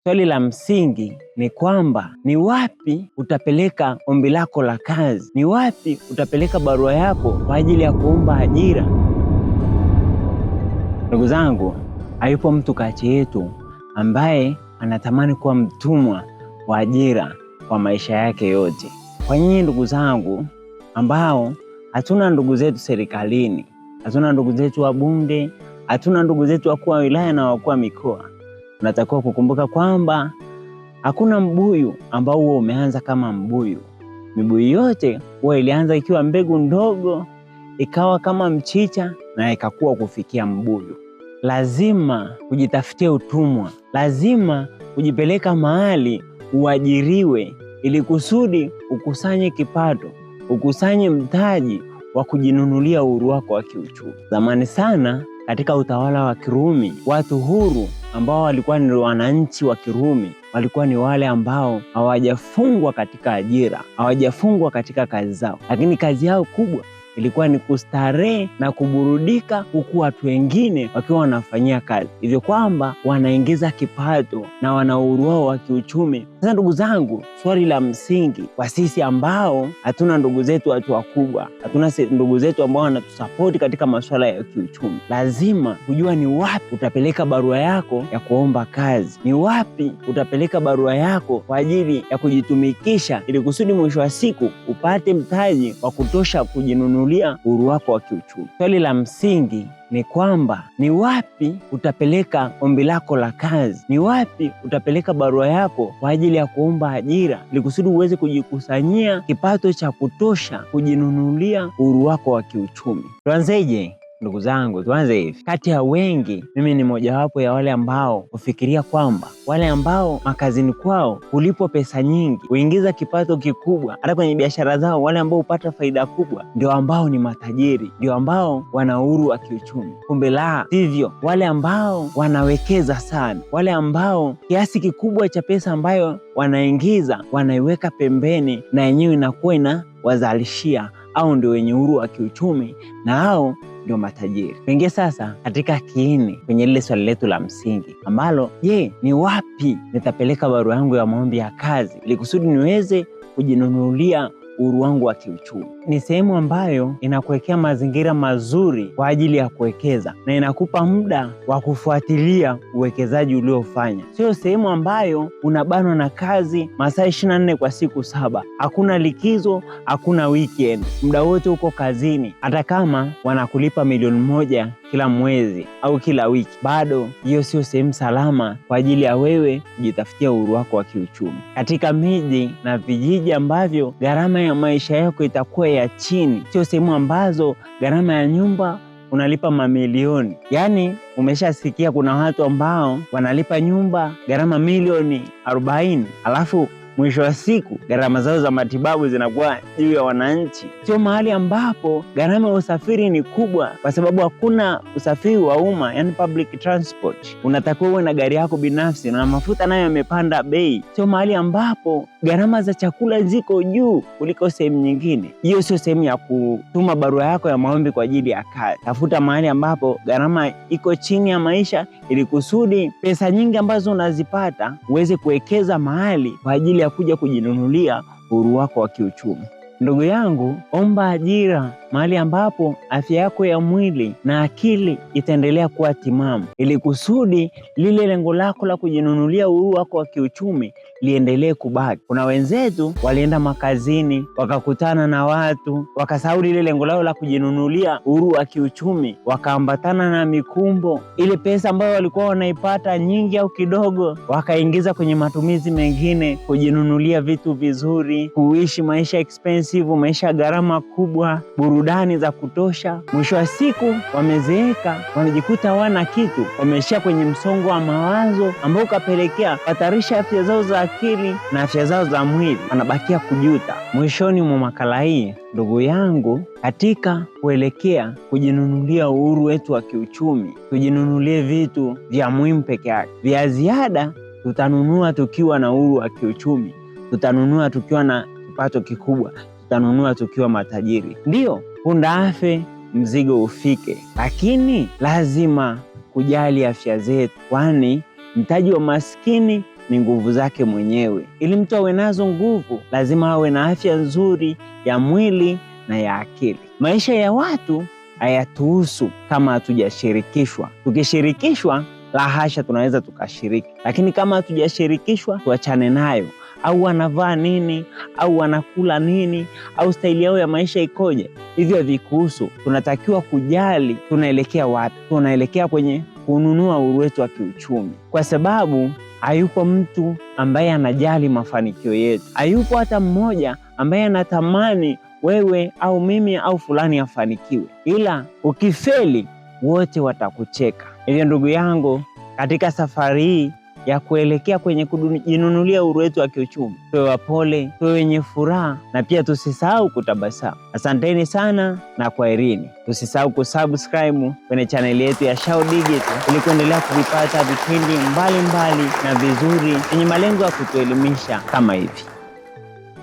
Swali la msingi ni kwamba ni wapi utapeleka ombi lako la kazi? Ni wapi utapeleka barua yako kwa ajili ya kuomba ajira? Ndugu zangu, hayupo mtu kati yetu ambaye anatamani kuwa mtumwa wa ajira kwa maisha yake yote. Kwa nyinyi ndugu zangu ambao hatuna ndugu zetu serikalini, hatuna ndugu zetu wabunge, hatuna ndugu zetu wakuu wa wilaya na wakuu wa mikoa, tunatakiwa kukumbuka kwamba hakuna mbuyu ambao huo umeanza kama mbuyu. Mibuyu yote huwa ilianza ikiwa mbegu ndogo, ikawa kama mchicha na ikakua kufikia mbuyu. Lazima ujitafutie utumwa, lazima ujipeleka mahali uajiriwe ili kusudi ukusanye kipato, ukusanye mtaji wa kujinunulia uhuru wako wa kiuchumi. Zamani sana katika utawala wa Kirumi, watu huru ambao walikuwa ni wananchi wa Kirumi walikuwa ni wale ambao hawajafungwa katika ajira, hawajafungwa katika kazi zao, lakini kazi yao kubwa ilikuwa ni kustarehe na kuburudika, huku watu wengine wakiwa wanafanyia kazi, hivyo kwamba wanaingiza kipato na wana uhuru wao wa kiuchumi. Sasa ndugu zangu, swali la msingi kwa sisi ambao hatuna ndugu zetu watu wakubwa, hatuna ndugu zetu ambao wanatusapoti katika masuala ya kiuchumi, lazima kujua ni wapi utapeleka barua yako ya kuomba kazi, ni wapi utapeleka barua yako kwa ajili ya kujitumikisha ili kusudi mwisho wa siku upate mtaji wa kutosha kujinunulia uhuru wako wa kiuchumi. Swali la msingi ni kwamba ni wapi utapeleka ombi lako la kazi, ni wapi utapeleka barua yako kwa ajili ya kuomba ajira ili kusudi uweze kujikusanyia kipato cha kutosha kujinunulia uhuru wako wa kiuchumi. Tuanzeje? Ndugu zangu, tuanze hivi. Kati ya wengi, mimi ni mojawapo ya wale ambao hufikiria kwamba wale ambao makazini kwao hulipo pesa nyingi, huingiza kipato kikubwa, hata kwenye biashara zao, wale ambao hupata faida kubwa ndio ambao ni matajiri, ndio ambao wana uhuru wa kiuchumi. Kumbe la sivyo. Wale ambao wanawekeza sana, wale ambao kiasi kikubwa cha pesa ambayo wanaingiza wanaiweka pembeni na yenyewe inakuwa inawazalishia, au ndio wenye uhuru wa kiuchumi na hao ndio matajiri. Tuingie sasa katika kiini kwenye lile swali letu la msingi ambalo, je, ni wapi nitapeleka barua yangu ya maombi ya kazi ili kusudi niweze kujinunulia uhuru wangu wa kiuchumi? Ni sehemu ambayo inakuwekea mazingira mazuri kwa ajili ya kuwekeza na inakupa muda wa kufuatilia uwekezaji uliofanya. Sio sehemu ambayo unabanwa na kazi masaa 24 kwa siku 7. Hakuna likizo, hakuna weekend. Muda wote uko kazini. Hata kama wanakulipa milioni 1 kila mwezi au kila wiki, bado hiyo sio sehemu salama kwa ajili ya wewe kujitafutia uhuru wako wa kiuchumi. Katika miji na vijiji ambavyo gharama ya maisha yako itakuwa ya chini, sio sehemu ambazo gharama ya nyumba unalipa mamilioni. Yaani umeshasikia kuna watu ambao wanalipa nyumba gharama milioni 40, alafu mwisho wa siku gharama zao za matibabu zinakuwa juu ya wananchi. Sio mahali ambapo gharama ya usafiri ni kubwa, kwa sababu hakuna usafiri wa umma, yani public transport. Unatakiwa uwe na gari yako binafsi na mafuta nayo yamepanda bei. Sio mahali ambapo gharama za chakula ziko juu kuliko sehemu nyingine. Hiyo sio sehemu ya kutuma barua yako ya maombi kwa ajili ya kazi. Tafuta mahali ambapo gharama iko chini ya maisha ili kusudi pesa nyingi ambazo unazipata uweze kuwekeza mahali kwa ajili ya kuja kujinunulia uhuru wako wa kiuchumi. Ndugu yangu, omba ajira mahali ambapo afya yako ya mwili na akili itaendelea kuwa timamu ili kusudi lile lengo lako la kujinunulia uhuru wako wa kiuchumi liendelee kubaki. Kuna wenzetu walienda makazini, wakakutana na watu, wakasahau lile lengo lao la kujinunulia uhuru wa kiuchumi, wakaambatana na mikumbo. Ile pesa ambayo walikuwa wanaipata nyingi au kidogo, wakaingiza kwenye matumizi mengine, kujinunulia vitu vizuri, kuishi maisha expensive, maisha gharama kubwa, burudani za kutosha. Mwisho wa siku wamezeeka, wamejikuta hawana kitu, wameishia kwenye msongo wa mawazo ambao ukapelekea hatarisha afya zao za akili na afya zao za mwili, wanabakia kujuta. Mwishoni mwa makala hii, ndugu yangu, katika kuelekea kujinunulia uhuru wetu wa kiuchumi, tujinunulie vitu vya muhimu peke yake. Vya ziada tutanunua tukiwa na uhuru wa kiuchumi, tutanunua tukiwa na kipato kikubwa, tutanunua tukiwa matajiri. Ndio, punda afe mzigo ufike, lakini lazima kujali afya zetu, kwani mtaji wa maskini ni nguvu zake mwenyewe. Ili mtu awe nazo nguvu, lazima awe na afya nzuri ya mwili na ya akili. Maisha ya watu hayatuhusu kama hatujashirikishwa. Tukishirikishwa, la hasha, tunaweza tukashiriki, lakini kama hatujashirikishwa, tuachane nayo. Au wanavaa nini, au wanakula nini, au staili yao ya maisha ikoje, hivyo havikuhusu. Tunatakiwa kujali tunaelekea wapi. Tunaelekea kwenye kununua uhuru wetu wa kiuchumi, kwa sababu hayupo mtu ambaye anajali mafanikio yetu. Hayupo hata mmoja ambaye anatamani wewe au mimi au fulani afanikiwe, ila ukifeli wote watakucheka. Hivyo ndugu yangu, katika safari hii ya kuelekea kwenye kujinunulia uhuru wetu wa kiuchumi, tuwe wapole, tuwe wenye furaha, na pia tusisahau kutabasamu. Asanteni sana na kwaherini. Tusisahau kusubscribe kwenye chaneli yetu ya Shao Digital ili kuendelea kuvipata vipindi mbalimbali na vizuri vyenye malengo ya kutuelimisha kama hivi.